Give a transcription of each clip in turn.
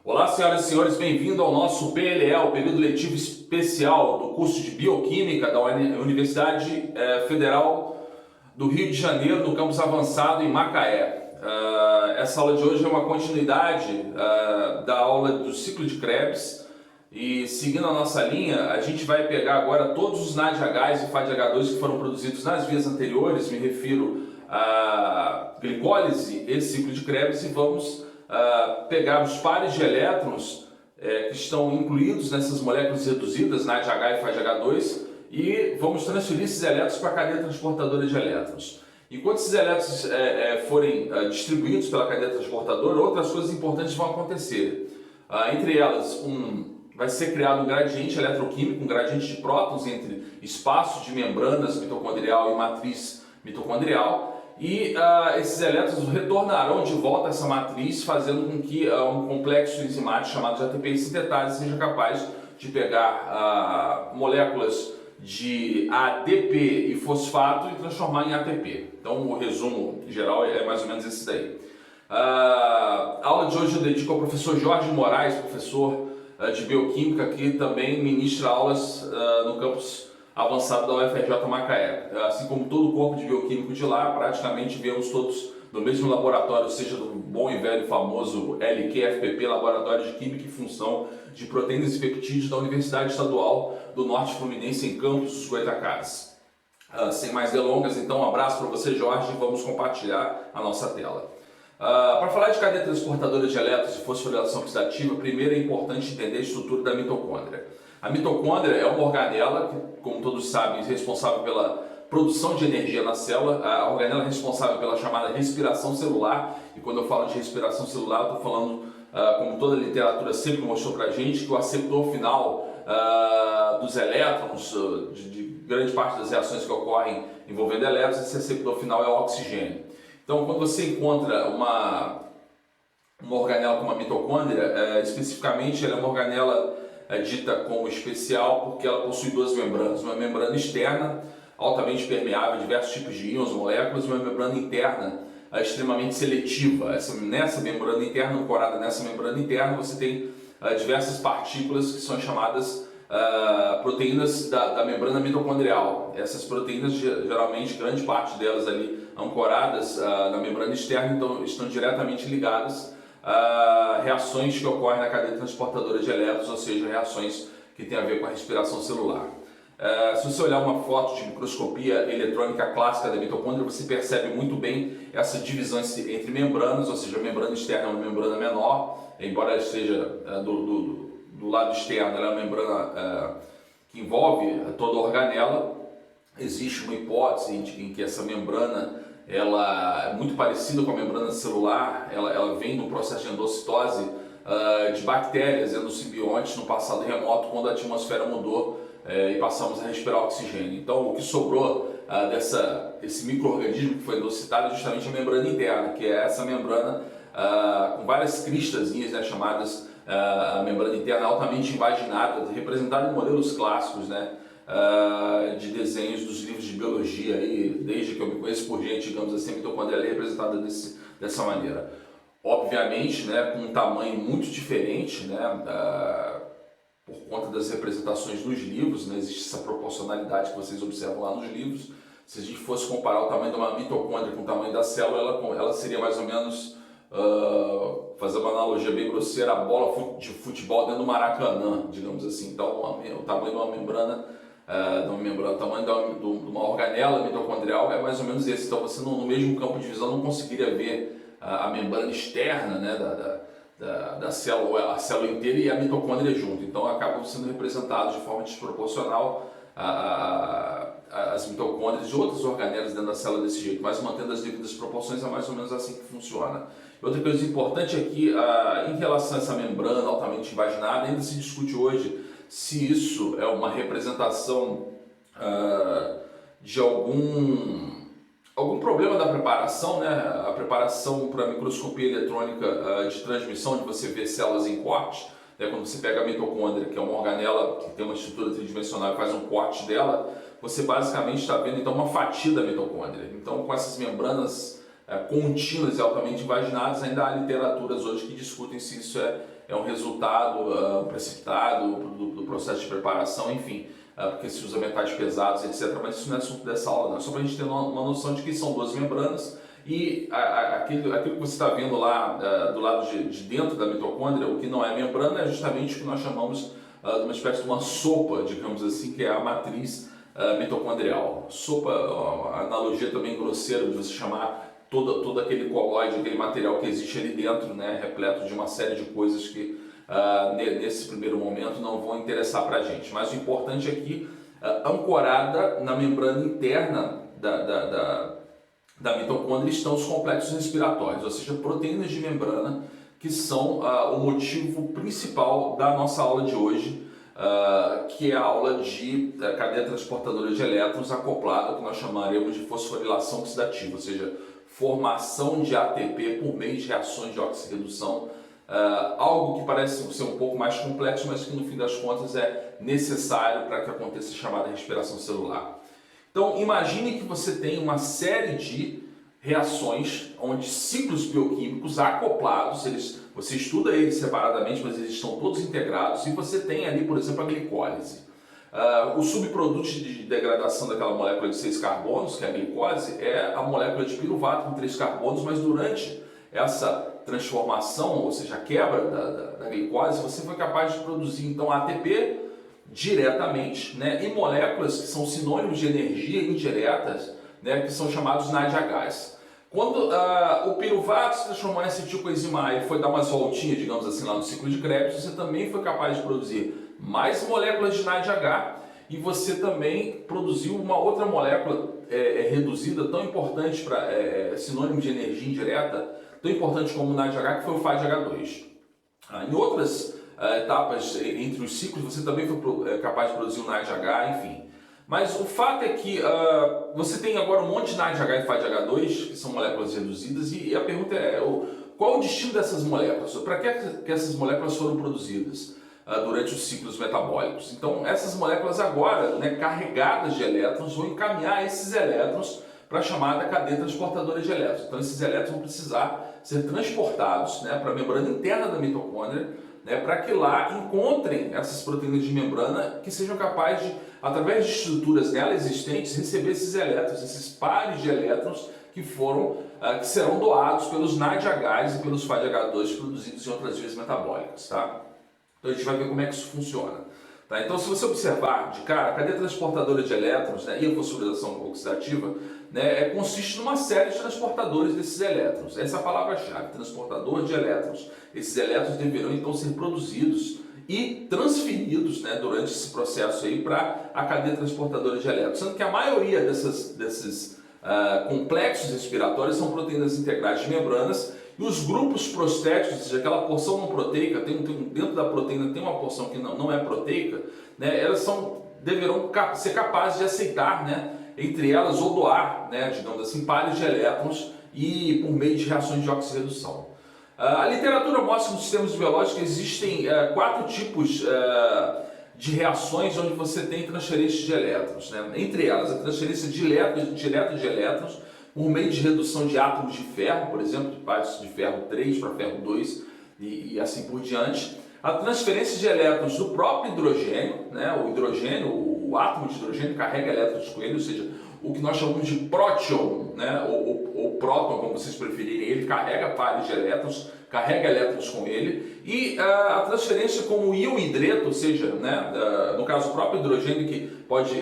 Olá, senhoras e senhores, bem-vindo ao nosso PLE, o período letivo especial do curso de Bioquímica da Universidade Federal do Rio de Janeiro, no campus avançado em Macaé. Essa aula de hoje é uma continuidade da aula do ciclo de Krebs e, seguindo a nossa linha, a gente vai pegar agora todos os NADHs e FADH2 que foram produzidos nas vias anteriores, me refiro à glicólise e ciclo de Krebs, e vamos pegar os pares de elétrons que estão incluídos nessas moléculas reduzidas, NADH e FADH2, e vamos transferir esses elétrons para a cadeia transportadora de elétrons. Enquanto esses elétrons forem distribuídos pela cadeia transportadora, outras coisas importantes vão acontecer. Entre elas, vai ser criado um gradiente eletroquímico, um gradiente de prótons entre espaços de membranas mitocondrial e matriz mitocondrial, e esses elétrons retornarão de volta a essa matriz, fazendo com que um complexo enzimático chamado de ATP sintetase seja capaz de pegar moléculas de ADP e fosfato e transformar em ATP. Então o resumo geral é mais ou menos esse daí. A aula de hoje eu dedico ao professor Jorge Moraes, professor de Bioquímica, que também ministra aulas no campus avançado da UFRJ Macaé. Assim como todo o corpo de bioquímico de lá, praticamente viemos todos no mesmo laboratório, seja do bom e velho famoso LQFPP, Laboratório de Química e Função de Proteínas e Peptídeos da Universidade Estadual do Norte Fluminense, em Campos dos Goytacazes. Sem mais delongas, então, um abraço para você, Jorge, e vamos compartilhar a nossa tela. Para falar de cadeia transportadora de elétrons e fosforilação oxidativa, primeiro é importante entender a estrutura da mitocôndria. A mitocôndria é uma organela que, como todos sabem, é responsável pela produção de energia na célula. A organela é responsável pela chamada respiração celular, e quando eu falo de respiração celular, eu estou falando, como toda a literatura sempre mostrou para a gente, que o aceptor final dos elétrons, de grande parte das reações que ocorrem envolvendo elétrons, esse aceptor final é o oxigênio. Então, quando você encontra uma organela como a mitocôndria, especificamente ela é uma organela dita como especial porque ela possui duas membranas, uma membrana externa altamente permeável a diversos tipos de íons, moléculas, e uma membrana interna extremamente seletiva. Nessa membrana interna, ancorada nessa membrana interna, você tem diversas partículas que são chamadas proteínas da membrana mitocondrial. Essas proteínas, geralmente, grande parte delas ali ancoradas na membrana externa, então estão diretamente ligadas reações que ocorrem na cadeia transportadora de elétrons, ou seja, reações que têm a ver com a respiração celular. Se você olhar uma foto de microscopia eletrônica clássica da mitocôndria, você percebe muito bem essa divisão entre membranas, ou seja, a membrana externa é uma membrana menor, embora ela esteja do lado externo, ela é uma membrana que envolve toda a organela. Existe uma hipótese em que essa membrana ela é muito parecida com a membrana celular, ela vem do processo de endocitose de bactérias endosimbiontes no passado remoto, quando a atmosfera mudou e passamos a respirar oxigênio. Então, o que sobrou desse micro-organismo que foi endocitado é justamente a membrana interna, que é essa membrana com várias cristazinhas, né, chamadas a membrana interna altamente invaginada, representada em modelos clássicos, né, de desenhos dos livros de biologia, aí, desde que eu me conheço por gente, digamos assim, a mitocôndria é representada dessa maneira. Obviamente, né, com um tamanho muito diferente, né, por conta das representações nos livros, né, existe essa proporcionalidade que vocês observam lá nos livros. Se a gente fosse comparar o tamanho de uma mitocôndria com o tamanho da célula, ela seria mais ou menos, fazer uma analogia bem grosseira, a bola de futebol dentro do Maracanã, digamos assim. Então, o tamanho de uma membrana, o tamanho de uma organela mitocondrial é mais ou menos esse. Então, você no mesmo campo de visão não conseguiria ver a membrana externa, né, da célula, a célula inteira e a mitocôndria junto. Então, acabam sendo representados de forma desproporcional as mitocôndrias de outras organelas dentro da célula desse jeito, mas mantendo as devidas proporções, é mais ou menos assim que funciona. Outra coisa importante é que, em relação a essa membrana altamente invaginada, ainda se discute hoje se isso é uma representação de algum problema da preparação, né? A preparação para a microscopia eletrônica de transmissão, de você ver células em corte, né? Quando você pega a mitocôndria, que é uma organela que tem uma estrutura tridimensional e faz um corte dela, você basicamente está vendo então uma fatia da mitocôndria. Então, com essas membranas contínuas e altamente invaginadas, ainda há literaturas hoje que discutem se isso é é um resultado precipitado do processo de preparação, enfim, porque se usa metais pesados, etc. Mas isso não é assunto dessa aula, não. É só para a gente ter uma noção de que são duas membranas e aquilo que você está vendo lá do lado de dentro da mitocôndria, o que não é membrana, é justamente o que nós chamamos de uma espécie de uma sopa, digamos assim, que é a matriz mitocondrial. Sopa, a analogia também grosseira de você chamar todo aquele colóide, aquele material que existe ali dentro, né, repleto de uma série de coisas que nesse primeiro momento não vão interessar para a gente. Mas o importante é que, ancorada na membrana interna da mitocôndria estão os complexos respiratórios, ou seja, proteínas de membrana, que são o motivo principal da nossa aula de hoje, que é a aula de cadeia transportadora de elétrons acoplada, que nós chamaremos de fosforilação oxidativa, ou seja, formação de ATP por meio de reações de oxirredução, algo que parece ser um pouco mais complexo, mas que no fim das contas é necessário para que aconteça a chamada respiração celular. Então imagine que você tem uma série de reações onde ciclos bioquímicos acoplados, você estuda eles separadamente, mas eles estão todos integrados, e você tem ali, por exemplo, a glicólise. O subproduto de degradação daquela molécula de 6 carbonos, que é a glicose, é a molécula de piruvato com 3 carbonos, mas durante essa transformação, ou seja, a quebra da glicose, você foi capaz de produzir então ATP diretamente, né, e moléculas que são sinônimos de energia indiretas, né, que são chamados NADHs. Quando o piruvato se transformou em acetilcoenzima A e foi dar umas voltinhas, digamos assim, lá no ciclo de Krebs, você também foi capaz de produzir mais moléculas de NADH e você também produziu uma outra molécula reduzida tão importante para sinônimo de energia indireta, tão importante como o NADH, que foi o FADH2. Em outras etapas entre os ciclos, você também foi capaz de produzir o NADH, enfim. Mas o fato é que você tem agora um monte de NADH e FADH2, que são moléculas reduzidas, e a pergunta é qual o destino dessas moléculas? Para que essas moléculas foram produzidas durante os ciclos metabólicos? Então, essas moléculas agora, né, carregadas de elétrons, vão encaminhar esses elétrons para a chamada cadeia transportadora de elétrons. Então, esses elétrons vão precisar ser transportados, né, para a membrana interna da mitocôndria, né, para que lá encontrem essas proteínas de membrana que sejam capazes de, através de estruturas nela existentes, receber esses elétrons, esses pares de elétrons que serão doados pelos NADHs e pelos FADH2 produzidos em outras vias metabólicas, tá? Então a gente vai ver como é que isso funciona. Tá? Então, se você observar de cara, a cadeia transportadora de elétrons, né, e a fosforilação oxidativa, né, consiste numa série de transportadores desses elétrons. Essa é a palavra-chave, transportador de elétrons. Esses elétrons deverão então ser produzidos e transferidos, né, durante esse processo aí para a cadeia transportadora de elétrons. Sendo que a maioria desses complexos respiratórios são proteínas integrais de membranas, e os grupos prostéticos, ou seja, aquela porção não proteica, dentro da proteína tem uma porção que não é proteica, né, elas deverão ser capazes de aceitar, né, entre elas, ou doar, né, digamos assim, pares de elétrons e por meio de reações de oxirredução. A literatura mostra que nos sistemas biológicos existem 4 tipos de reações onde você tem transferência de elétrons, né? Entre elas, a transferência direta de elétrons por meio de redução de átomos de ferro, por exemplo, de partes de ferro 3 para ferro 2 e assim por diante. A transferência de elétrons do próprio hidrogênio, né? O hidrogênio, o átomo de hidrogênio carrega elétrons com ele, ou seja, o que nós chamamos de próton, né? ou próton, como vocês preferirem, ele carrega pares de elétrons, carrega elétrons com ele, e a transferência como íon hidreto, ou seja, né? No caso o próprio hidrogênio, que pode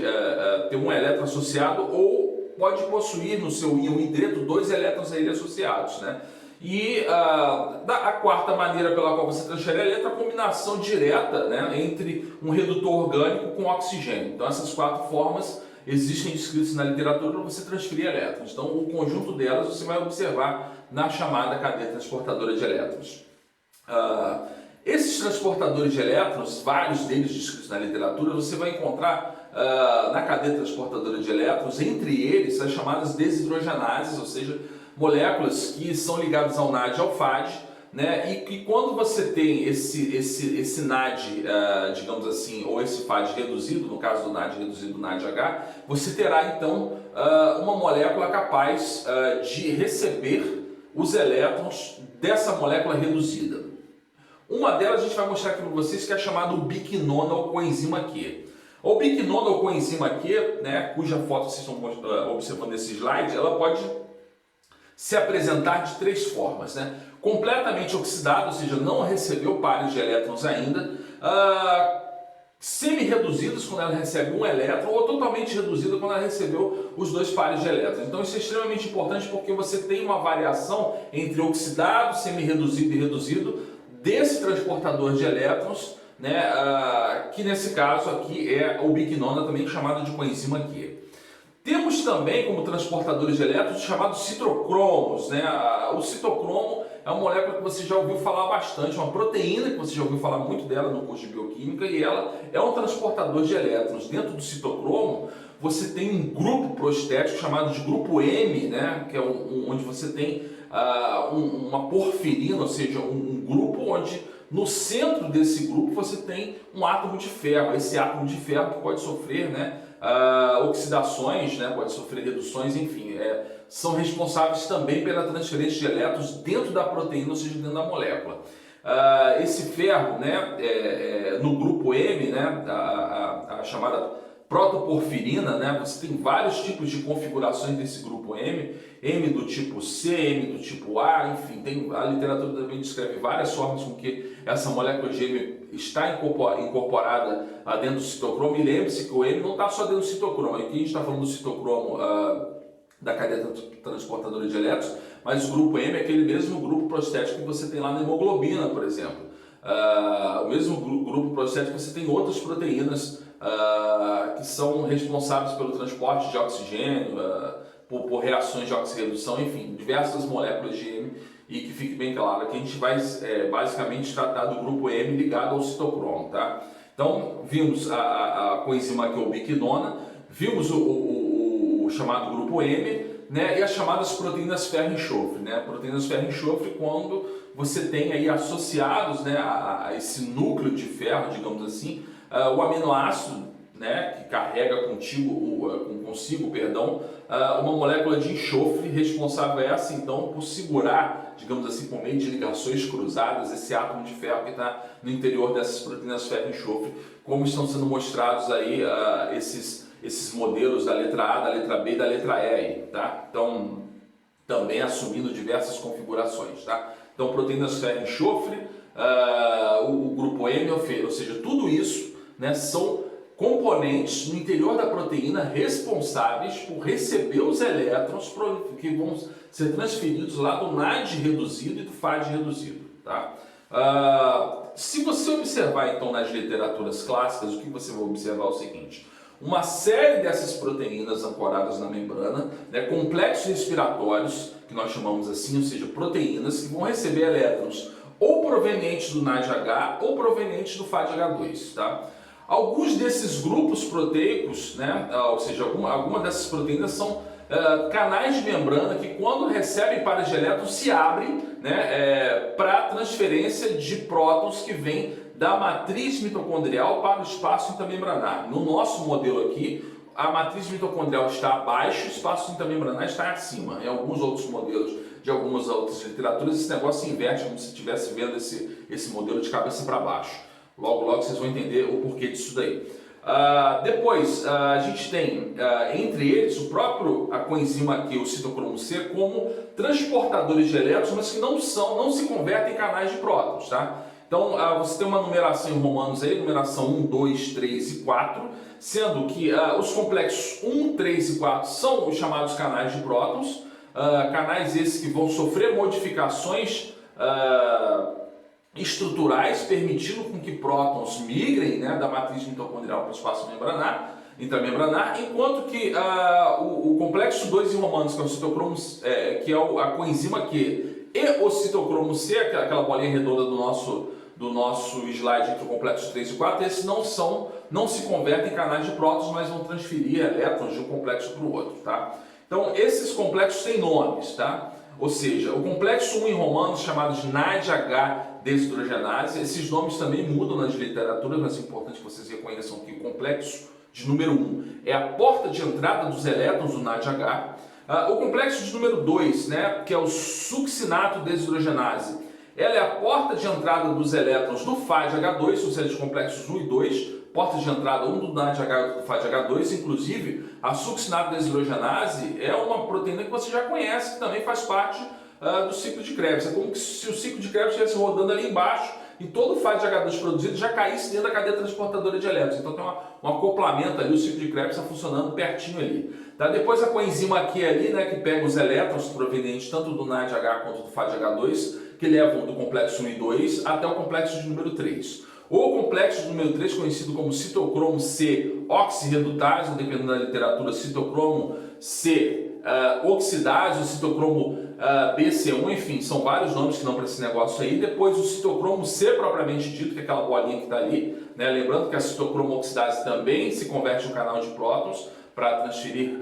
ter um elétron associado, ou pode possuir no seu íon hidreto 2 elétrons a ele associados, né? E a quarta maneira pela qual você transfere elétron é a combinação direta, né, entre um redutor orgânico com oxigênio. Então essas 4 formas existem descritas na literatura para você transferir elétrons. Então o conjunto delas você vai observar na chamada cadeia transportadora de elétrons. Esses transportadores de elétrons, vários deles descritos na literatura, você vai encontrar na cadeia transportadora de elétrons, entre eles as chamadas desidrogenases, ou seja, moléculas que são ligadas ao NAD e ao FAD, né? E que quando você tem esse NAD, digamos assim, ou esse FAD reduzido, no caso do NAD reduzido, do NADH, você terá então uma molécula capaz de receber os elétrons dessa molécula reduzida. Uma delas a gente vai mostrar aqui para vocês, que é chamado biquinona ou coenzima Q. O biquinona ou coenzima Q, né, cuja foto vocês estão observando nesse slide, ela pode se apresentar de três formas, né? Completamente oxidado, ou seja, não recebeu pares de elétrons ainda, semi-reduzidas quando ela recebe um elétron, ou totalmente reduzida quando ela recebeu os dois pares de elétrons. Então isso é extremamente importante porque você tem uma variação entre oxidado, semi-reduzido e reduzido desse transportador de elétrons, né, que nesse caso aqui é o biquinona, também chamado de coenzima Q. Temos também como transportadores de elétrons chamados citocromos, né? O citocromo é uma molécula que você já ouviu falar bastante, uma proteína que você já ouviu falar muito dela no curso de bioquímica, e ela é um transportador de elétrons. Dentro do citocromo você tem um grupo prostético chamado de grupo M, né? Que é onde você tem uma porfirina, ou seja, um grupo onde no centro desse grupo você tem um átomo de ferro. Esse átomo de ferro que pode sofrer, né, oxidações, né, pode sofrer reduções, enfim, são responsáveis também pela transferência de elétrons dentro da proteína, ou seja, dentro da molécula. Esse ferro, né, no grupo M, né, a chamada protoporfirina, né, você tem vários tipos de configurações desse grupo M, M do tipo C, M do tipo A, enfim, a literatura também descreve várias formas com que essa molécula de M está incorporada dentro do citocromo. E lembre-se que o M não está só dentro do citocromo, aqui a gente está falando do citocromo da cadeia transportadora de elétrons, mas o grupo M é aquele mesmo grupo prostético que você tem lá na hemoglobina, por exemplo. O mesmo grupo prostético você tem outras proteínas que são responsáveis pelo transporte de oxigênio, por reações de oxirredução, enfim, diversas moléculas de M, e que fique bem claro que a gente vai basicamente tratar do grupo M ligado ao citocromo, tá? Então, vimos a coenzima Q ou biquinona, vimos o chamado grupo M, né, e as chamadas proteínas ferro e enxofre, né? Proteínas ferro e enxofre quando você tem aí associados, né, a esse núcleo de ferro, digamos assim, o aminoácido, né, que carrega consigo, uma molécula de enxofre, responsável essa então por segurar, digamos assim, por meio de ligações cruzadas, esse átomo de ferro que está no interior dessas proteínas ferro e enxofre, como estão sendo mostrados aí esses modelos da letra A, da letra B e da letra E, tá? Então, também assumindo diversas configurações, tá? Então, proteínas ferro e enxofre, o grupo M, ou seja, tudo isso, né, são componentes no interior da proteína responsáveis por receber os elétrons que vão ser transferidos lá do NAD reduzido e do FAD reduzido, tá? Se você observar então nas literaturas clássicas, o que você vai observar é o seguinte: uma série dessas proteínas ancoradas na membrana, né, complexos respiratórios, que nós chamamos assim, ou seja, proteínas que vão receber elétrons ou provenientes do NADH ou provenientes do FADH2, tá? Alguns desses grupos proteicos, né, ou seja, alguma dessas proteínas são canais de membrana que, quando recebem pares de elétrons, se abrem, né, para transferência de prótons que vêm da matriz mitocondrial para o espaço intamembranar. No nosso modelo aqui, a matriz mitocondrial está abaixo, o espaço intamembranar está acima. Em alguns outros modelos de algumas outras literaturas, esse negócio se inverte, como se estivesse vendo esse modelo de cabeça para baixo. Logo, logo vocês vão entender o porquê disso daí. Depois, a gente tem, entre eles, a coenzima Q, o citocromo C, como transportadores de elétrons, mas que não se convertem em canais de prótons, tá? Então, você tem uma numeração em romanos aí, numeração 1, 2, 3 e 4, sendo que os complexos 1, 3 e 4 são os chamados canais de prótons, canais esses que vão sofrer modificações estruturais, permitindo com que prótons migrem, né, da matriz mitocondrial para o espaço intramembranar, enquanto que o complexo 2 em romanos, que é o citocromo, que é a coenzima Q, e o citocromo C, aquela bolinha redonda do nosso slide entre o complexo 3 e 4, esses não se convertem em canais de prótons, mas vão transferir elétrons de um complexo para o outro, tá? Então, esses complexos têm nomes, tá? Ou seja, o complexo 1 em romanos, chamado de NADH desidrogenase, esses nomes também mudam nas literaturas, mas é importante que vocês reconheçam que o complexo de número 1 é a porta de entrada dos elétrons do NADH. O complexo de número 2, né, que é o succinato desidrogenase, Ela é a porta de entrada dos elétrons do FADH2, são séries de complexos 1 e 2, porta de entrada um do NADH e outro do FADH2, inclusive a succinato desidrogenase é uma proteína que você já conhece, que também faz parte do ciclo de Krebs. É como se o ciclo de Krebs estivesse rodando ali embaixo e todo o FADH2 produzido já caísse dentro da cadeia transportadora de elétrons. Então tem um acoplamento ali, o ciclo de Krebs está funcionando pertinho ali. Tá? Depois a coenzima Q ali, né, que pega os elétrons provenientes tanto do NADH quanto do FADH2, que levam do complexo 1 e 2 até o complexo de número 3. O complexo de número 3, conhecido como citocromo C oxirredutase, dependendo da literatura, citocromo C oxidase, o citocromo BC1, enfim, são vários nomes que dão para esse negócio aí. Depois o citocromo C propriamente dito, que é aquela bolinha que está ali, né? Lembrando que a citocromo oxidase também se converte em um canal de prótons para transferir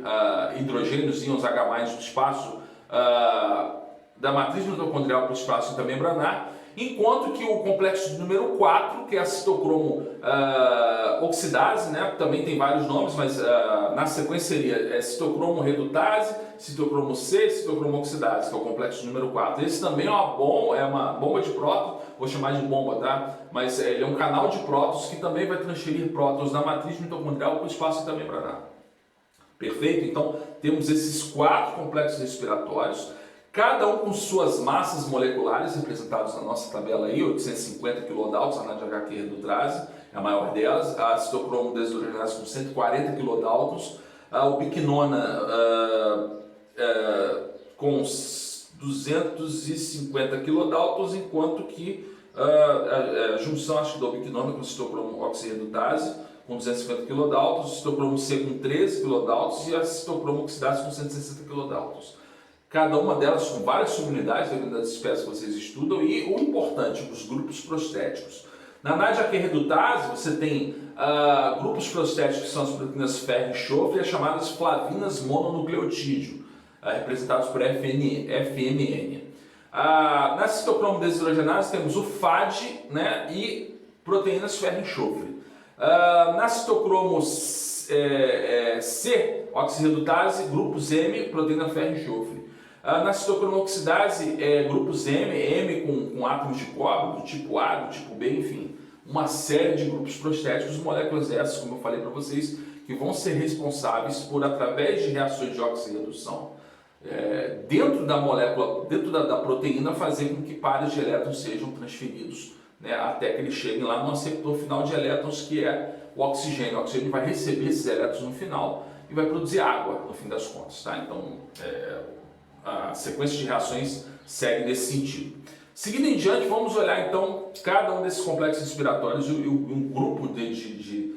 hidrogênios, íons H+, do espaço da matriz mitocondrial para o espaço intermembranar, enquanto que o complexo número 4, que é a citocromo oxidase, né, também tem vários nomes, mas na sequência seria citocromo redutase, citocromo C, citocromo oxidase, que é o complexo número 4. Esse também é uma bomba de prótons, vou chamar de bomba, tá? Mas ele é um canal de prótons que também vai transferir prótons da matriz mitocondrial para o espaço intermembranar. Perfeito? Então, temos esses 4 complexos respiratórios, cada um com suas massas moleculares representados na nossa tabela aí, 850 kDa, a NADH redutase é a maior delas, a citocromo desidrogenase com 140 kDa, o biquinona com 250 kDa, enquanto que a junção, acho que do biquinona com citocromo oxirredutase com 250 kDa, o citocromo C com 13 kDa e a citocromo oxidase com 160 kDa. Cada uma delas com várias subunidades, dependendo das espécies que vocês estudam, e o importante, os grupos prostéticos. Na NADH redutase, você tem grupos prostéticos que são as proteínas ferro e enxofre, e as chamadas flavinas mononucleotídeo, representados por FMN. Na citocromo desidrogenase temos o FAD, né, e proteínas ferro e enxofre. Na citocromo C oxirredutase, grupos M, proteína ferro e enxofre. Na citocromo oxidase, grupos M com átomos de cobre, do tipo A, do tipo B, enfim, uma série de grupos prostéticos, moléculas essas, como eu falei para vocês, que vão ser responsáveis por, através de reações de oxirredução, dentro da molécula, dentro da proteína, fazer com que pares de elétrons sejam transferidos, né, até que eles cheguem lá no aceptor final de elétrons, que é o oxigênio. O oxigênio vai receber esses elétrons no final e vai produzir água, no fim das contas. Tá? Então, a sequência de reações segue nesse sentido. Seguindo em diante, vamos olhar então cada um desses complexos respiratórios e um grupo de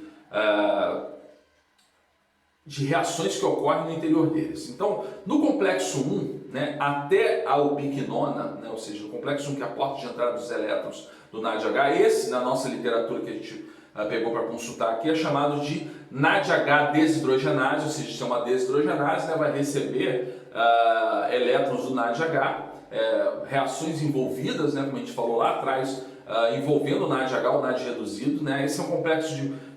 reações que ocorrem no interior deles. Então, no complexo 1, né, até a ubiquinona, né, ou seja, o complexo 1, que é a porta de entrada dos elétrons do NADH, esse na nossa literatura que a gente pegou para consultar aqui, é chamado de NADH desidrogenase, ou seja, isso é uma desidrogenase, né, vai receber elétrons do NADH, reações envolvidas, né, como a gente falou lá atrás, envolvendo o NADH, o NAD reduzido, né, esse é um complexo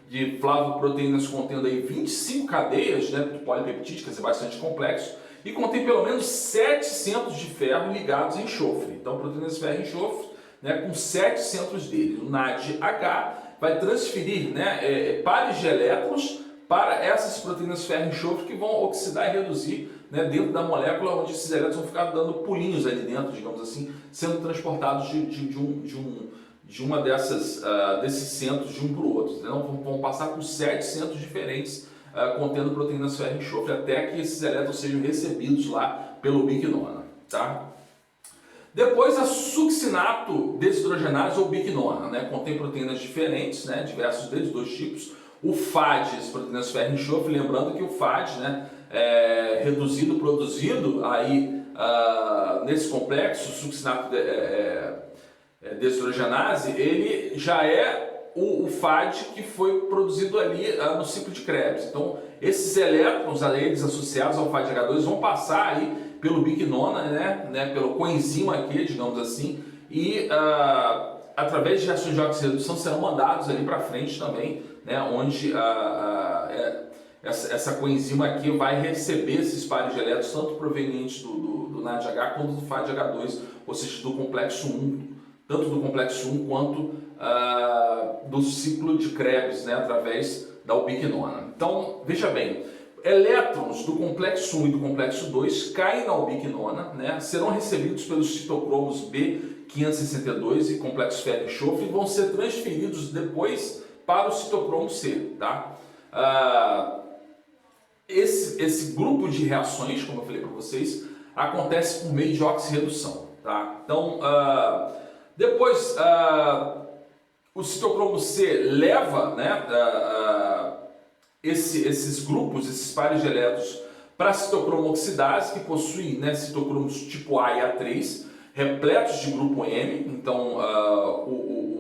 de flavoproteínas contendo aí 25 cadeias, né, polipeptídicas, é bastante complexo, e contém pelo menos 7 centros de ferro ligados em enxofre. Então, proteínas ferro e enxofre, né, com 7 centros deles. O NADH vai transferir, né, pares de elétrons para essas proteínas ferro e enxofre que vão oxidar e reduzir, né, dentro da molécula, onde esses elétrons vão ficar dando pulinhos ali dentro, digamos assim, sendo transportados de uma desses centros de um para o outro. Então, vão passar por 7 centros diferentes contendo proteínas ferro e enxofre até que esses elétrons sejam recebidos lá pelo biquinona. Tá? Depois a succinato desidrogenase ou biquinona, né, contém proteínas diferentes, né, diversos deles, 2 tipos. O FAD, as proteínas ferro e enxofre, lembrando que o FAD, né, reduzido, produzido aí nesse complexo, succinato desidrogenase, ele já é o FAD que foi produzido ali no ciclo de Krebs. Então, esses elétrons, eles associados ao FADH2, vão passar aí pelo biquinona, né, pelo coenzima Q, digamos assim, e através de reações de oxirredução serão mandados ali para frente também, né, onde essa coenzima aqui vai receber esses pares de elétrons, tanto provenientes do NADH quanto do FADH2, ou seja, do complexo 1 tanto do complexo 1 quanto do ciclo de Krebs, né, através da ubiquinona. Então, veja bem, elétrons do complexo 1 e do complexo 2 caem na ubiquinona, né, serão recebidos pelos citocromos B562 e complexo ferro-enxofre e vão ser transferidos depois para o citocromo C. Tá? Esse grupo de reações, como eu falei para vocês, acontece por meio de oxirredução. Tá? Então, depois o citocromo C leva, né, esses grupos, esses pares de elétrons para a citocromo oxidase, que possui, né, citocromos tipo A e A3, repletos de grupo M. Então,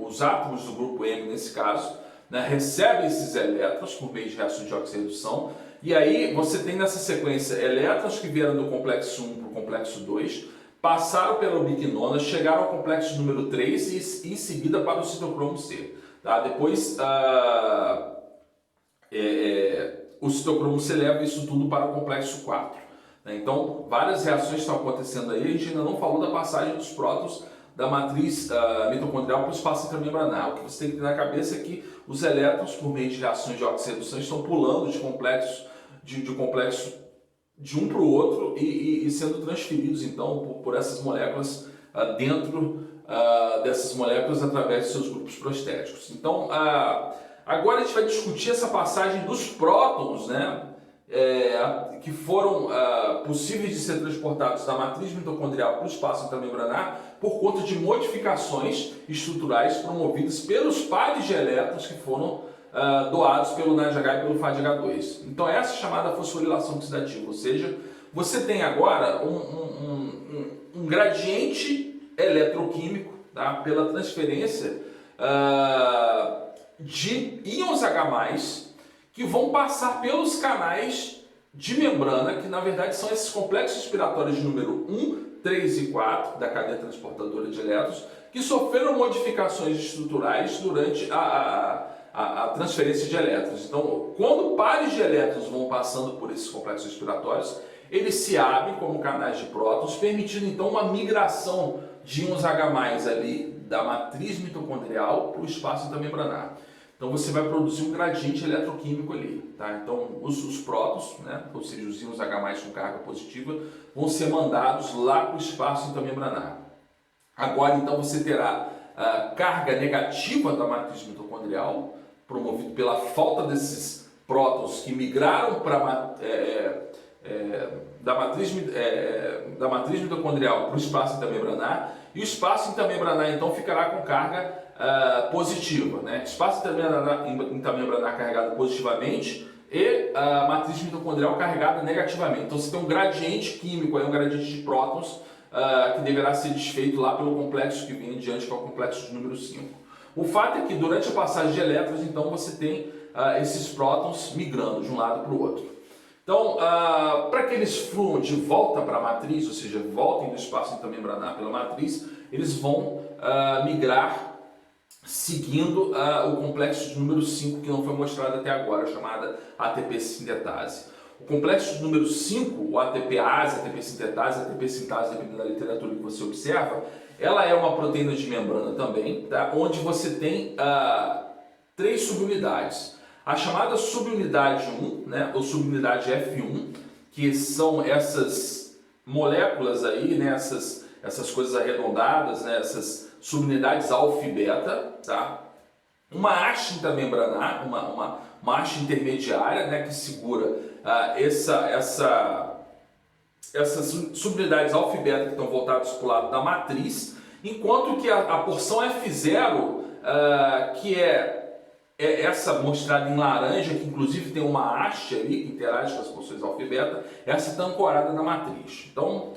os átomos do grupo M, nesse caso, né, recebem esses elétrons por meio de reação de oxirredução. E aí você tem nessa sequência elétrons que vieram do complexo 1 para o complexo 2, passaram pela ubiquinona, chegaram ao complexo número 3 e em seguida para o citocromo C. Tá? Depois o citocromo C leva isso tudo para o complexo 4. Né? Então, várias reações estão acontecendo aí. A gente ainda não falou da passagem dos prótons da matriz mitocondrial para o espaço intramembranar. O que você tem que ter na cabeça é que os elétrons, por meio de reações de oxirredução, estão pulando de complexo de um para o outro e sendo transferidos então por essas moléculas dentro dessas moléculas através de seus grupos prostéticos. Então, agora a gente vai discutir essa passagem dos prótons, né, que foram possíveis de ser transportados da matriz mitocondrial para o espaço intramembranar por conta de modificações estruturais promovidas pelos pares de elétrons que foram doados pelo NADH e pelo FADH2. Então essa é chamada fosforilação oxidativa, ou seja, você tem agora um gradiente eletroquímico, tá, pela transferência de íons H+, que vão passar pelos canais de membrana, que na verdade são esses complexos respiratórios de número 1, 3 e 4 da cadeia transportadora de elétrons, que sofreram modificações estruturais durante a transferência de elétrons. Então, quando pares de elétrons vão passando por esses complexos respiratórios, eles se abrem como canais de prótons, permitindo então uma migração de íons H+ ali da matriz mitocondrial para o espaço intramembranar. Então você vai produzir um gradiente eletroquímico ali. Tá? Então os prótons, né, ou seja, os íons H+ com carga positiva, vão ser mandados lá para o espaço intramembranar. Agora então você terá a carga negativa da matriz mitocondrial, promovido pela falta desses prótons que migraram para da matriz mitocondrial para o espaço intermembranar, e o espaço intermembranar então ficará com carga positiva, né? Espaço intermembranar carregado positivamente e a matriz mitocondrial carregada negativamente. Então você tem um gradiente químico, um gradiente de prótons que deverá ser desfeito lá pelo complexo que vem adiante, que é o complexo de número 5. O fato é que durante a passagem de elétrons, então você tem esses prótons migrando de um lado para o outro. Então, para que eles fluam de volta para a matriz, ou seja, voltem do espaço intermembranar pela matriz, eles vão migrar seguindo o complexo de número 5, que não foi mostrado até agora, chamada ATP sintetase. O complexo de número 5, o ATPase, ATP sintetase, ATP sintase, dependendo da literatura que você observa, ela é uma proteína de membrana também, tá? Onde você tem 3 subunidades. A chamada subunidade 1, né, ou subunidade F1, que são essas moléculas aí, né, essas coisas arredondadas, né, essas subunidades alfa e beta, tá? Uma haste intermembranar, uma haste intermediária, né, que segura essas subunidades alfa e beta que estão voltadas para o lado da matriz, enquanto que a porção F0, que é essa mostrada em laranja, que inclusive tem uma haste ali que interage com as porções alfa e beta, essa está ancorada na matriz. Então,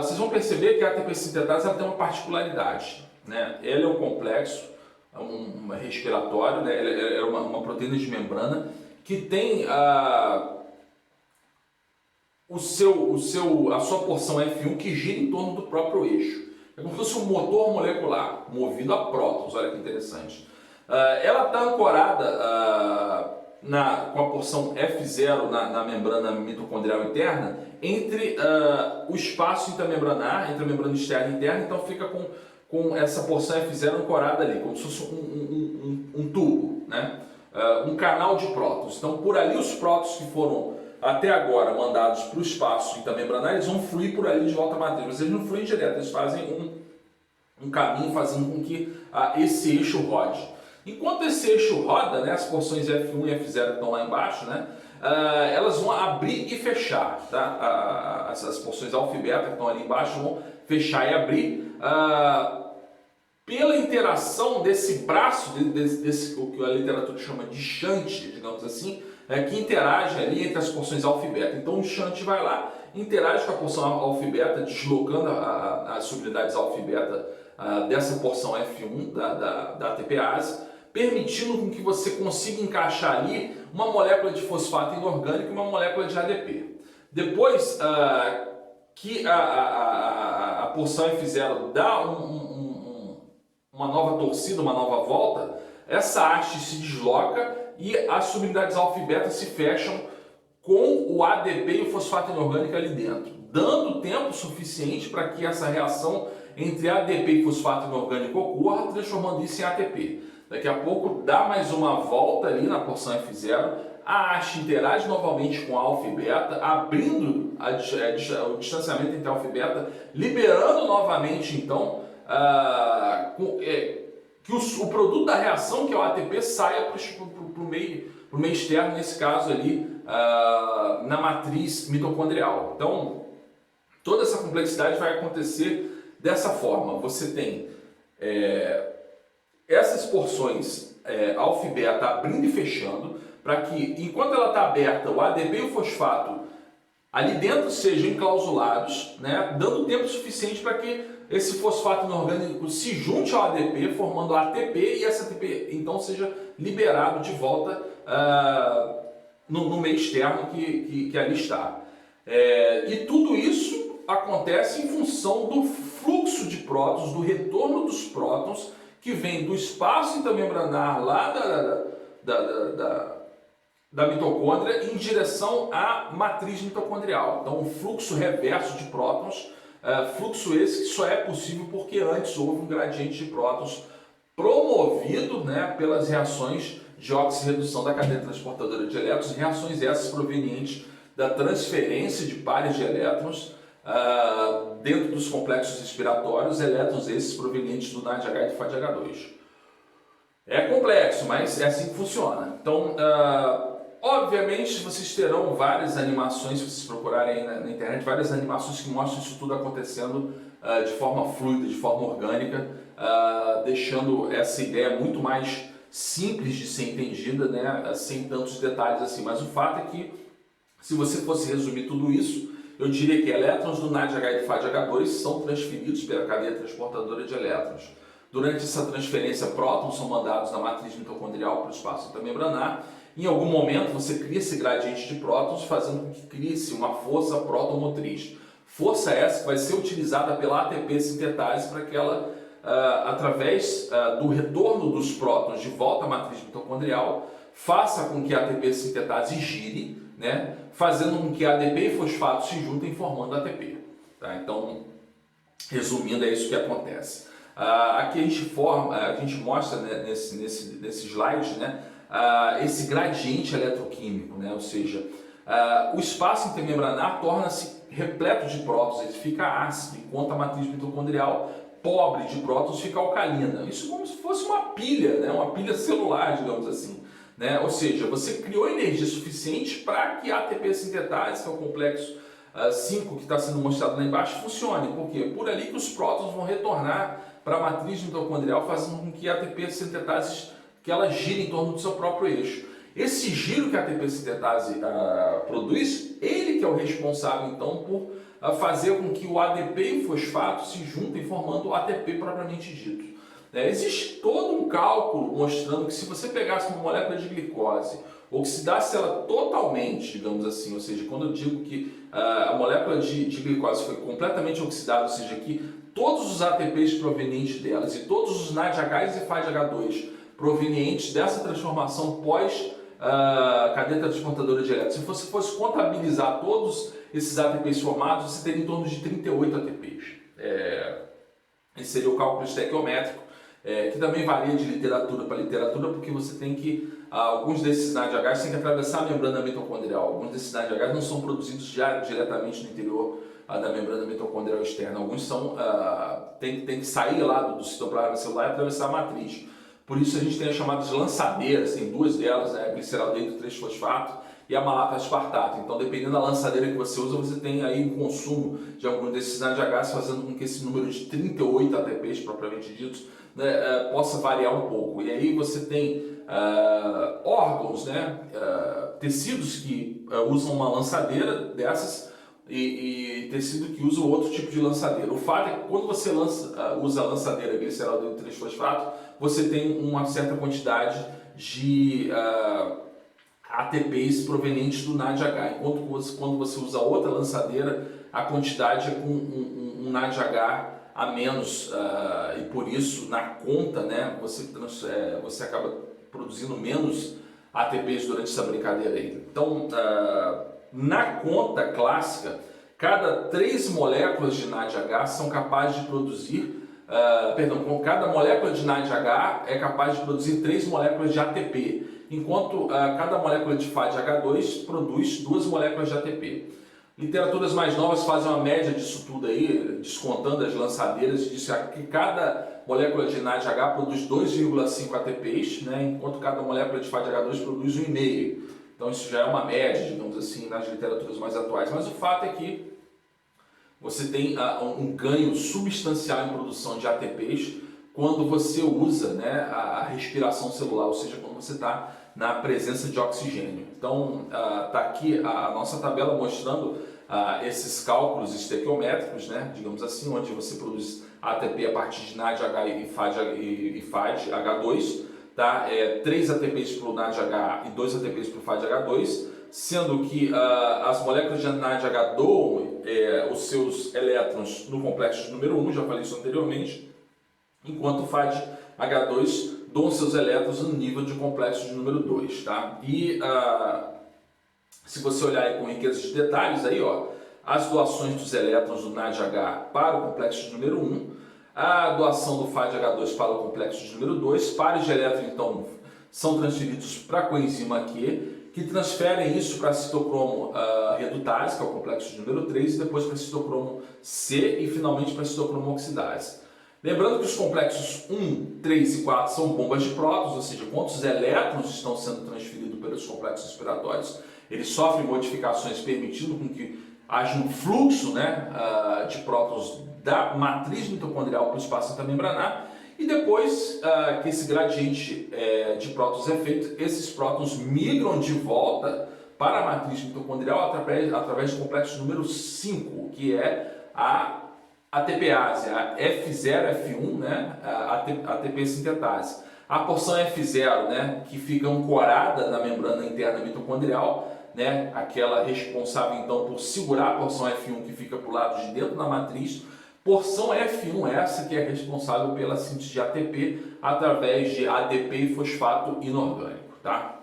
vocês vão perceber que a ATP sintetase ela tem uma particularidade, né? Ela é um complexo respiratório, né? Ela é uma proteína de membrana que tem a sua porção F1 que gira em torno do próprio eixo. É como se fosse um motor molecular movido a prótons, olha que interessante. Ela está ancorada com a porção F0 na membrana mitocondrial interna entre o espaço intermembranar, entre a membrana externa e interna, então fica com com essa porção F0 ancorada ali, como se fosse um tubo, né? Um canal de prótons. Então, por ali os prótons que foram até agora mandados para o espaço intamembranar, eles vão fluir por ali de volta à matriz, mas eles não fluem direto, eles fazem um caminho fazendo com que esse eixo rode. Enquanto esse eixo roda, né, as porções F1 e F0 que estão lá embaixo, né, elas vão abrir e fechar, tá? Essas porções alfa e beta que estão ali embaixo vão fechar e abrir pela interação desse braço, desse o que a literatura chama de shunt, digamos assim, que interage ali entre as porções alfa e beta. Então o shunt vai lá, interage com a porção alfa e beta, deslocando as subunidades alfa e beta dessa porção F1 da ATPase, permitindo com que você consiga encaixar ali uma molécula de fosfato inorgânico e uma molécula de ADP. Depois que a porção F0 dá uma nova torcida, uma nova volta, essa haste se desloca e as subunidades alfa e beta se fecham com o ADP e o fosfato inorgânico ali dentro, dando tempo suficiente para que essa reação entre ADP e fosfato inorgânico ocorra, transformando isso em ATP. Daqui a pouco dá mais uma volta ali na porção F0, a haste interage novamente com alfa e beta, abrindo o distanciamento entre alfa e beta, liberando novamente então que o produto da reação, que é o ATP, saia para o meio externo, nesse caso ali, na matriz mitocondrial. Então, toda essa complexidade vai acontecer dessa forma. Você tem essas porções alfa e beta abrindo e fechando, para que, enquanto ela está aberta, o ADP e o fosfato ali dentro sejam enclausulados, né, dando tempo suficiente para que esse fosfato inorgânico se junte ao ADP, formando ATP, e esse ATP então seja liberado de volta no meio externo que ali está. E tudo isso acontece em função do fluxo de prótons, do retorno dos prótons que vem do espaço intamembranar lá da mitocôndria em direção à matriz mitocondrial. Então, um fluxo reverso de prótons, fluxo esse que só é possível porque antes houve um gradiente de prótons promovido, né, pelas reações de oxirredução da cadeia transportadora de elétrons, reações essas provenientes da transferência de pares de elétrons dentro dos complexos respiratórios, elétrons esses provenientes do NADH e do FADH2. É complexo, mas é assim que funciona. Então, obviamente, vocês terão várias animações, se vocês procurarem na internet, várias animações que mostram isso tudo acontecendo de forma fluida, de forma orgânica, deixando essa ideia muito mais simples de ser entendida, né, sem tantos detalhes assim. Mas o fato é que, se você fosse resumir tudo isso, eu diria que elétrons do NADH e do FADH2 são transferidos pela cadeia transportadora de elétrons. Durante essa transferência, prótons são mandados da matriz mitocondrial para o espaço intamembranar. Em algum momento, você cria esse gradiente de prótons, fazendo com que crie-se uma força protomotriz. Força essa que vai ser utilizada pela ATP sintetase para que ela, através do retorno dos prótons de volta à matriz mitocondrial, faça com que a ATP sintetase gire, né, fazendo com que ADP e fosfato se juntem formando ATP. Tá? Então, resumindo, é isso que acontece. Aqui a gente mostra, né, nesse slide, né, esse gradiente eletroquímico, né, ou seja, o espaço intermembranar torna-se repleto de prótons, ele fica ácido, enquanto a matriz mitocondrial pobre de prótons fica alcalina. Isso como se fosse uma pilha, né, uma pilha celular, digamos assim. Né? Ou seja, você criou energia suficiente para que a ATP sintetase, que é o complexo 5 que está sendo mostrado lá embaixo, funcione. Por quê? Por ali que os prótons vão retornar para a matriz mitocondrial, fazendo com que a ATP sintetase que ela gire em torno do seu próprio eixo. Esse giro que a ATP sintetase produz, ele que é o responsável então por fazer com que o ADP e o fosfato se juntem formando o ATP propriamente dito. Existe todo um cálculo mostrando que se você pegasse uma molécula de glicose oxidasse ela totalmente, digamos assim, ou seja, quando eu digo que a molécula de glicose foi completamente oxidada, ou seja, que todos os ATPs provenientes delas e todos os NADHs e FADH2 provenientes dessa transformação pós cadeia transportadora de elétrons, se você fosse contabilizar todos esses ATPs formados, você teria em torno de 38 ATPs. Esse seria o cálculo estequiométrico, que também varia de literatura para literatura, porque você tem que, alguns desses NADHs têm que atravessar a membrana mitocondrial. Alguns desses NADHs não são produzidos já diretamente no interior da membrana mitocondrial externa. Alguns são, tem que sair lá do citoplasma celular e atravessar a matriz. Por isso a gente tem as chamadas lançadeiras, tem duas delas, a gliceraldeído 3-fosfato e a malato-aspartato. Então, dependendo da lançadeira que você usa, você tem aí um consumo de algum desses NADHs, fazendo com que esse número de 38 ATPs, propriamente ditos, né, possa variar um pouco. E aí você tem órgãos, né, tecidos que usam uma lançadeira dessas e tecido que usa outro tipo de lançadeira. O fato é que quando você usa a lançadeira gliceraldeído 3-fosfato, você tem uma certa quantidade de ATPs provenientes do NADH, enquanto quando você usa outra lançadeira, a quantidade é com um NADH a menos, e por isso na conta, né, você acaba produzindo menos ATPs durante essa brincadeira aí. Então, na conta clássica, cada 3 moléculas de NADH são capazes de produzir, cada molécula de NADH é capaz de produzir 3 moléculas de ATP, enquanto cada molécula de FADH2 produz 2 moléculas de ATP. Literaturas mais novas fazem uma média disso tudo aí, descontando as lançadeiras, e diz que cada molécula de NADH produz 2,5 ATPs, né, enquanto cada molécula de FADH2 produz 1,5. Então isso já é uma média, digamos assim, nas literaturas mais atuais. Mas o fato é que você tem um ganho substancial em produção de ATPs quando você usa, né, a respiração celular, ou seja, quando você está na presença de oxigênio. Então, está aqui a nossa tabela mostrando esses cálculos estequiométricos, né, digamos assim, onde você produz ATP a partir de NADH e FADH2, tá? 3 ATPs para o NADH e 2 ATPs para o FADH2, sendo que as moléculas de NADH doam os seus elétrons no complexo de número 1, já falei isso anteriormente, enquanto o FADH2 doam seus elétrons no nível de complexo de número 2. Tá? E se você olhar aí com riqueza de detalhes, aí, ó, as doações dos elétrons do NADH para o complexo de número 1, a doação do FADH2 para o complexo de número 2, pares de elétrons então são transferidos para a coenzima Q, que transferem isso para a citocromo redutase, que é o complexo de número 3, e depois para a citocromo C e finalmente para a citocromo oxidase. Lembrando que os complexos 1, 3 e 4 são bombas de prótons, ou seja, quantos elétrons estão sendo transferidos pelos complexos respiratórios, eles sofrem modificações permitindo com que haja um fluxo, né, de prótons da matriz mitocondrial para o espaço intermembranar, e depois que esse gradiente de prótons é feito, esses prótons migram de volta para a matriz mitocondrial através do complexo número 5, que é a ATPase, a F0F1, né, a ATP sintetase. A porção F0, né, que fica ancorada na membrana interna mitocondrial, né, aquela responsável então por segurar a porção F1 que fica para o lado de dentro da matriz. Porção F1 essa que é responsável pela síntese de ATP através de ADP e fosfato inorgânico. Tá?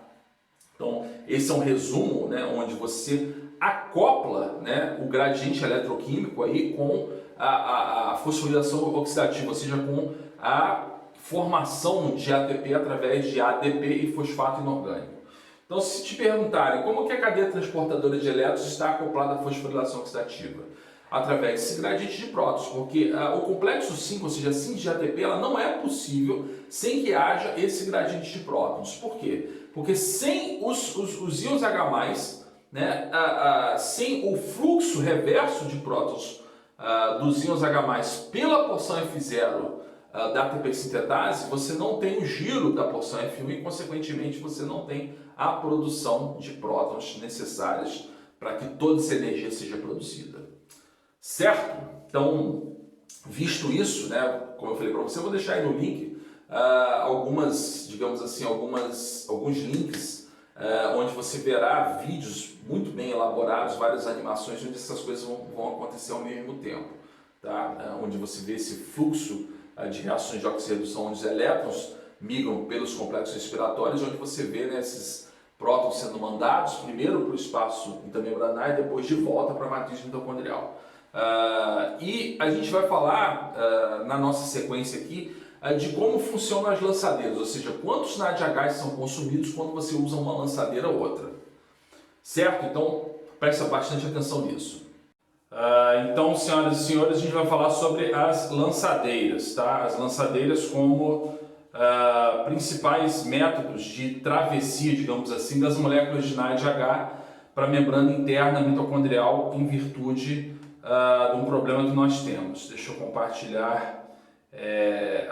Então, esse é um resumo, né, onde você acopla, né, o gradiente eletroquímico aí com a fosforilação oxidativa, ou seja, com a formação de ATP através de ADP e fosfato inorgânico. Então, se te perguntarem como que a cadeia transportadora de elétrons está acoplada à fosforilação oxidativa, através desse gradiente de prótons, porque o complexo 5, ou seja, a síntese de ATP, ela não é possível sem que haja esse gradiente de prótons. Por quê? Porque sem os íons H+, né, sem o fluxo reverso de prótons dos íons H+, pela porção F0 da ATP sintetase, você não tem o giro da porção F1 e, consequentemente, você não tem a produção de prótons necessárias para que toda essa energia seja produzida. Certo? Então, visto isso, né, como eu falei para você, eu vou deixar aí no link alguns links onde você verá vídeos muito bem elaborados, várias animações onde essas coisas vão acontecer ao mesmo tempo, tá? Onde você vê esse fluxo de reações de oxirredução, onde os elétrons migram pelos complexos respiratórios, onde você vê, né, esses prótons sendo mandados primeiro para o espaço intermembranar e depois de volta para a matriz mitocondrial. E a gente vai falar na nossa sequência aqui de como funcionam as lançadeiras, ou seja, quantos NADHs são consumidos quando você usa uma lançadeira ou outra. Certo? Então, presta bastante atenção nisso. Então, senhoras e senhores, a gente vai falar sobre as lançadeiras, tá? As lançadeiras como principais métodos de travessia, digamos assim, das moléculas de NADH para a membrana interna mitocondrial em virtude de um problema que nós temos. Deixa eu compartilhar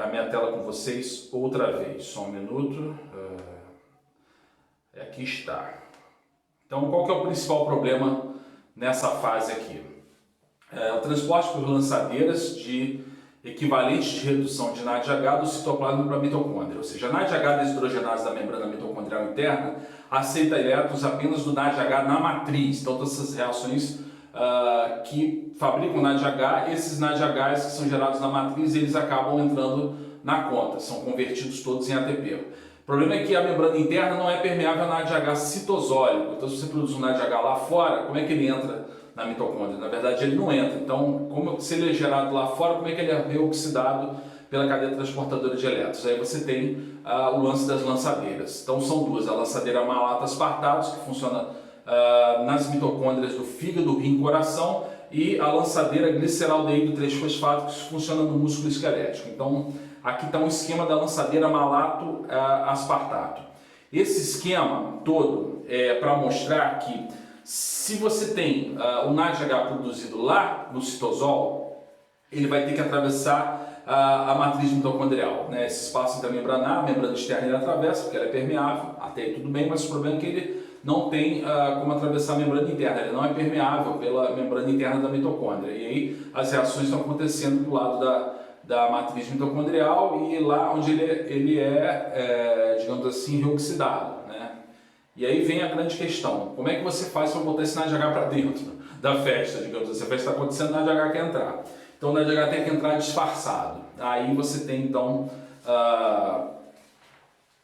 a minha tela com vocês outra vez, só um minuto. Aqui está. Então, qual que é o principal problema nessa fase aqui? O transporte por lançadeiras de equivalentes de redução de NADH do citoplasma para a mitocôndria, ou seja, a NADH desidrogenase da membrana mitocondrial interna aceita elétrons apenas do NADH na matriz. Então, todas essas reações que fabricam NADH, esses NADHs que são gerados na matriz, eles acabam entrando na conta, são convertidos todos em ATP. O problema é que a membrana interna não é permeável a NADH citosólico, então se você produz um NADH lá fora, como é que ele entra na mitocôndria? Na verdade ele não entra, então se ele é gerado lá fora, como é que ele é reoxidado pela cadeia transportadora de elétrons? Aí você tem o lance das lançadeiras. Então são duas, a lançadeira malata-aspartatos, que funciona nas mitocôndrias do fígado, rim e coração, e a lançadeira gliceraldeído 3-fosfato, que funciona no músculo esquelético. Então, aqui está um esquema da lançadeira malato-aspartato. Esse esquema todo é para mostrar que se você tem o NADH produzido lá no citosol, ele vai ter que atravessar a matriz mitocondrial, né? Esse espaço intermembranar, a membrana externa ele atravessa, porque ela é permeável, até aí tudo bem, mas o problema é que ele não tem como atravessar a membrana interna, ele não é permeável pela membrana interna da mitocôndria. E aí as reações estão acontecendo do lado da matriz mitocondrial e lá onde ele é digamos assim, reoxidado, né? E aí vem a grande questão, como é que você faz para botar esse NADH para dentro da festa, digamos assim, a festa está acontecendo, o NADH quer entrar. Então o NADH tem que entrar disfarçado. Aí você tem então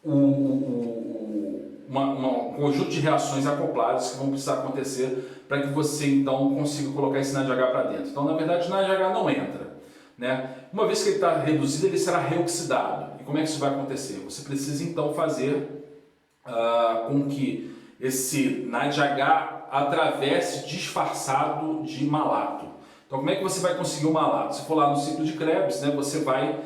um conjunto de reações acopladas que vão precisar acontecer para que você então consiga colocar esse NADH para dentro. Então na verdade o NADH não entra, né? Uma vez que ele está reduzido, ele será reoxidado. E como é que isso vai acontecer? Você precisa então fazer com que esse NADH atravesse disfarçado de malato. Então como é que você vai conseguir o malato? Se for lá no ciclo de Krebs, né, você vai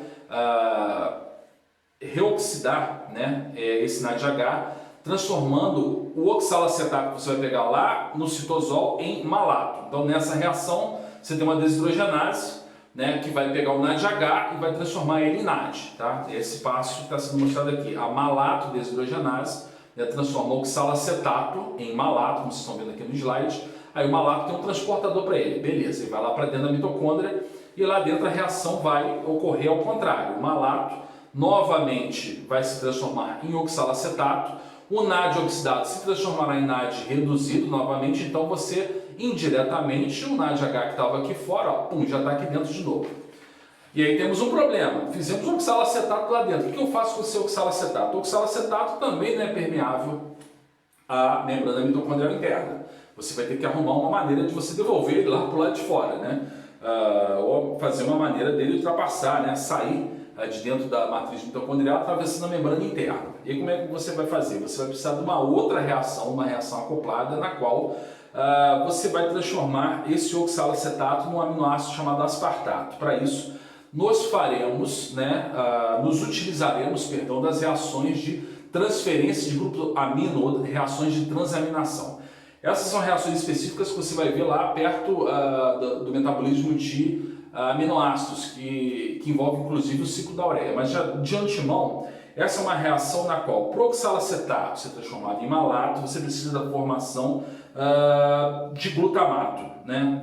reoxidar, né, esse NADH, transformando o oxalacetato que você vai pegar lá no citosol em malato. Então nessa reação você tem uma desidrogenase, né, que vai pegar o NADH e vai transformar ele em NAD. Tá? Esse passo que está sendo mostrado aqui, a malato desidrogenase, né, transforma o oxalacetato em malato, como vocês estão vendo aqui no slide. Aí o malato tem um transportador para ele, beleza, ele vai lá para dentro da mitocôndria e lá dentro a reação vai ocorrer ao contrário. O malato novamente vai se transformar em oxalacetato, o NAD oxidado se transformará em NAD reduzido novamente, então você indiretamente, o NADH que estava aqui fora, ó, já está aqui dentro de novo. E aí temos um problema, fizemos um oxalacetato lá dentro. O que eu faço com esse oxalacetato? O oxalacetato também não é permeável à membrana mitocondrial interna. Você vai ter que arrumar uma maneira de você devolver ele lá para o lado de fora, né? Ou fazer uma maneira dele ultrapassar, né? Sair de dentro da matriz mitocondrial atravessando a membrana interna. E aí, como é que você vai fazer? Você vai precisar de uma outra reação, uma reação acoplada, na qual você vai transformar esse oxalacetato num aminoácido chamado aspartato. Para isso, nos utilizaremos, perdão, das reações de transferência de grupo amino, ou reações de transaminação. Essas são reações específicas que você vai ver lá perto do metabolismo de aminoácidos, que envolve inclusive o ciclo da ureia. Mas já de antemão, essa é uma reação na qual o oxalacetato ser transformado em malato, você precisa da formação de glutamato, né?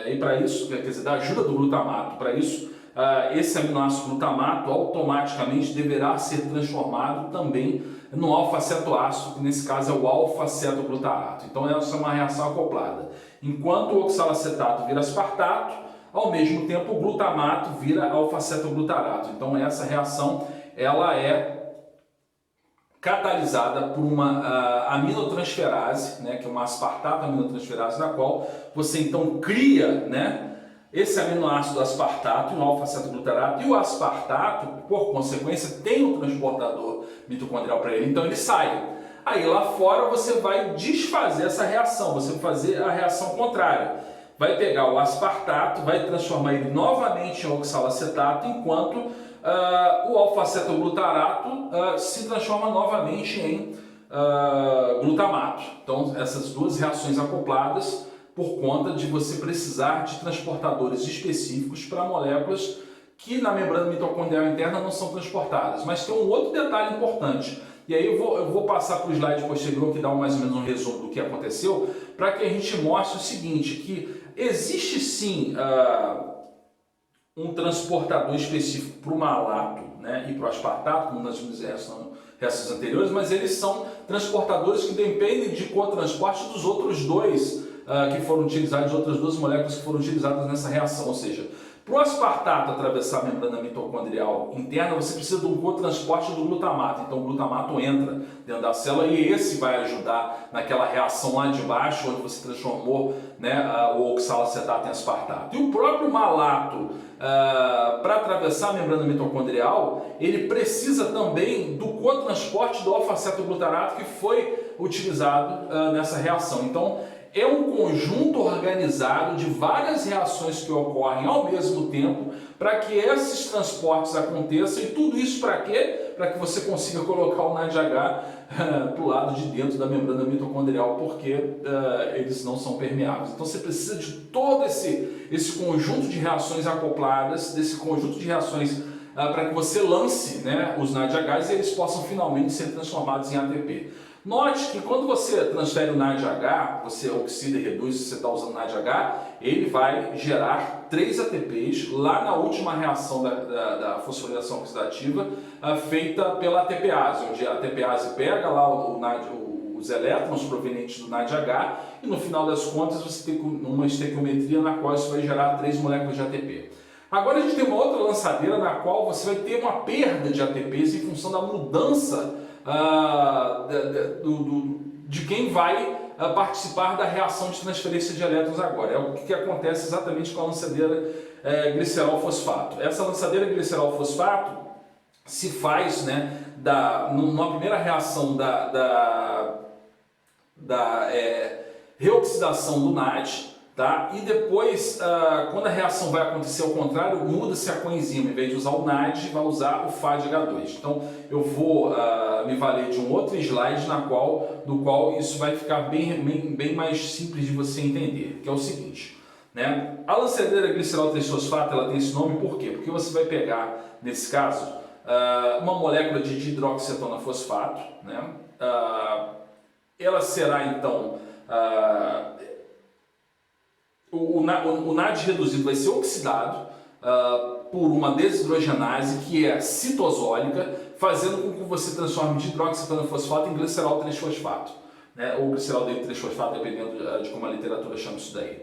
E para isso, quer dizer, da ajuda do glutamato, para isso, esse aminoácido glutamato automaticamente deverá ser transformado também no alfa-cetoácido, que nesse caso é o alfa-cetoglutarato. Então essa é uma reação acoplada. Enquanto o oxalacetato vira aspartato, ao mesmo tempo o glutamato vira alfa-cetoglutarato. Então essa reação ela é catalisada por uma aminotransferase, né, que é uma aspartato aminotransferase, na qual você então cria, né, esse aminoácido aspartato e o alfa-cetoglutarato, e o aspartato, por consequência, tem um transportador mitocondrial para ele, então ele sai. Aí lá fora você vai desfazer essa reação, você vai fazer a reação contrária. Vai pegar o aspartato, vai transformar ele novamente em oxalacetato, enquanto o alfa-cetoglutarato se transforma novamente em glutamato. Então essas duas reações acopladas por conta de você precisar de transportadores específicos para moléculas que na membrana mitocondrial interna não são transportadas. Mas tem um outro detalhe importante, e aí eu vou passar para o slide posterior que dá mais ou menos um resumo do que aconteceu, para que a gente mostre o seguinte, que existe sim um transportador específico para o malato, né, e para o aspartato, como nós vimos em reações anteriores, mas eles são transportadores que dependem de cotransporte dos outros dois que foram utilizados, outras duas moléculas que foram utilizadas nessa reação, ou seja, para o aspartato atravessar a membrana mitocondrial interna, você precisa de um cotransporte do glutamato. Então o glutamato entra dentro da célula e esse vai ajudar naquela reação lá de baixo, onde você transformou, né, o oxalacetato em aspartato. E o próprio malato, para atravessar a membrana mitocondrial, ele precisa também do cotransporte do alfa-cetoglutarato que foi utilizado nessa reação. Então, é um conjunto organizado de várias reações que ocorrem ao mesmo tempo para que esses transportes aconteçam, e tudo isso para quê? Para que você consiga colocar o NADH para o lado de dentro da membrana mitocondrial, porque eles não são permeáveis. Então você precisa de todo esse conjunto de reações acopladas, desse conjunto de reações para que você lance, né, os NADHs e eles possam finalmente ser transformados em ATP. Note que quando você transfere o NADH, você oxida e reduz, se você está usando o NADH, ele vai gerar 3 ATPs lá na última reação da fosforilação oxidativa feita pela ATPase, onde a ATPase pega lá os elétrons provenientes do NADH e no final das contas você tem uma estequiometria na qual isso vai gerar 3 moléculas de ATP. Agora a gente tem uma outra lançadeira na qual você vai ter uma perda de ATPs em função da mudança de quem vai participar da reação de transferência de elétrons agora. É o que acontece exatamente com a lançadeira glicerol-fosfato. Essa lançadeira glicerol-fosfato se faz, né, numa primeira reação da reoxidação do NAD, tá? E depois, quando a reação vai acontecer ao contrário, muda-se a coenzima. Em vez de usar o NAD, vai usar o FADH2. Então, eu vou me valer de um outro slide no qual isso vai ficar bem mais simples de você entender, que é o seguinte, né? A lançadeira glicerol 3-fosfato, ela tem esse nome por quê? Porque você vai pegar, nesse caso, uma molécula de dihidroxicetona fosfato, né? Ela será, então, o NAD reduzido vai ser oxidado por uma desidrogenase que é citosólica, fazendo com que você transforme dihidroxicetona fosfato em glicerol 3-fosfato, né? Ou glicerol 3-fosfato, dependendo de como a literatura chama isso daí.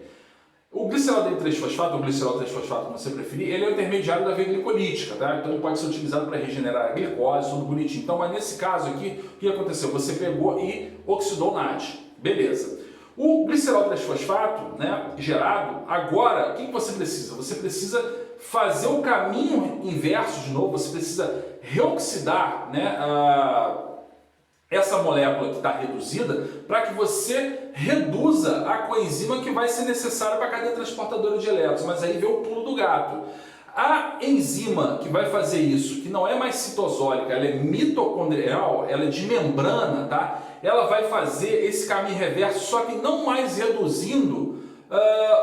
O glicerol 3-fosfato, ou glicerol 3-fosfato, como você preferir, ele é o intermediário da via glicolítica, tá? Então ele pode ser utilizado para regenerar a glicose, tudo bonitinho. Então, mas nesse caso aqui, o que aconteceu? Você pegou e oxidou o NAD, beleza. O glicerol 3-fosfato, né, gerado, agora, o que você precisa? Você precisa fazer o caminho inverso de novo, você precisa reoxidar, né, essa molécula que está reduzida para que você reduza a coenzima que vai ser necessária para a cadeia transportadora de elétrons, mas aí vem o pulo do gato. A enzima que vai fazer isso, que não é mais citosólica, ela é mitocondrial, ela é de membrana, tá? Ela vai fazer esse caminho reverso, só que não mais reduzindo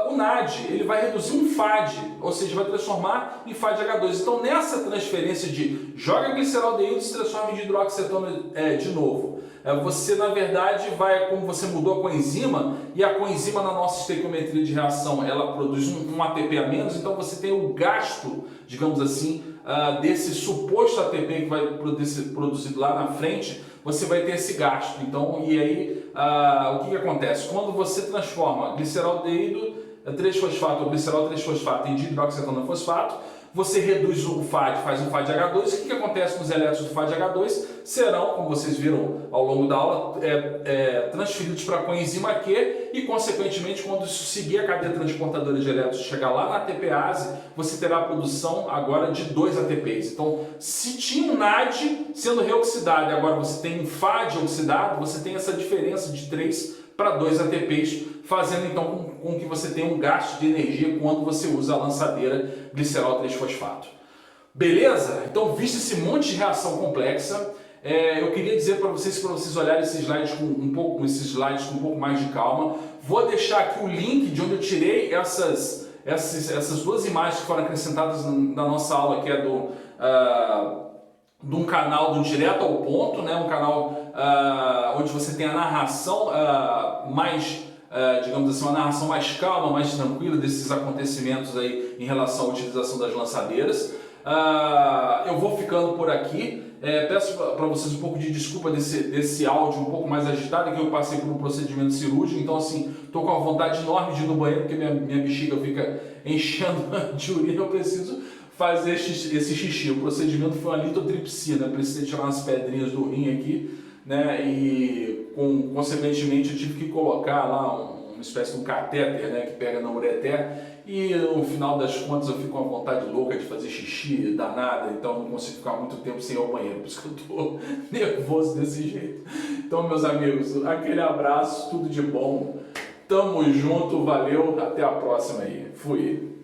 o NAD, ele vai reduzir um FAD, ou seja, vai transformar em FADH2. Então nessa transferência de joga gliceraldeído e se transforma em dihidroxicetona de novo, você na verdade vai, como você mudou a coenzima, e a coenzima na nossa estequiometria de reação, ela produz um ATP a menos, então você tem o gasto, digamos assim, desse suposto ATP que vai ser produzido lá na frente, você vai ter esse gasto. Então, e aí, o que acontece? Quando você transforma gliceraldeído 3-fosfato ou glicerol 3-fosfato em dihidroxicetona fosfato, você reduz o FAD, faz um FADH2. O que acontece com os elétrons do FADH2? serão, como vocês viram ao longo da aula, transferidos para a coenzima Q e, consequentemente, quando isso seguir a cadeia transportadora de elétrons e chegar lá na ATPase, você terá a produção agora de 2 ATPs. Então, se tinha um NAD sendo reoxidado e agora você tem um FAD oxidado, você tem essa diferença de 3 para 2 ATPs, fazendo então com que você tenha um gasto de energia quando você usa a lançadeira glicerol 3-fosfato. Beleza? Então, visto esse monte de reação complexa, eu queria dizer para vocês olharem esses slides com um pouco mais de calma. Vou deixar aqui o link de onde eu tirei essas 2 imagens que foram acrescentadas na nossa aula, que é de um canal do Direto ao Ponto, né? Um canal onde você tem a narração digamos assim, uma narração mais calma, mais tranquila desses acontecimentos aí em relação à utilização das lançadeiras. Eu vou ficando por aqui. Peço para vocês um pouco de desculpa desse áudio um pouco mais agitado, que eu passei por um procedimento cirúrgico, então assim, estou com uma vontade enorme de ir no banheiro, porque minha bexiga fica enchendo de urina, eu preciso fazer esse xixi. O procedimento foi uma litotripsia, né? Precisei tirar umas pedrinhas do rim aqui, né? E consequentemente eu tive que colocar lá uma espécie de um catéter, né? Que pega na ureter. E no final das contas eu fico com uma vontade louca de fazer xixi danada, então não consigo ficar muito tempo sem ir ao banheiro, por isso que eu estou nervoso desse jeito. Então, meus amigos, aquele abraço, tudo de bom, tamo junto, valeu, até a próxima aí, fui!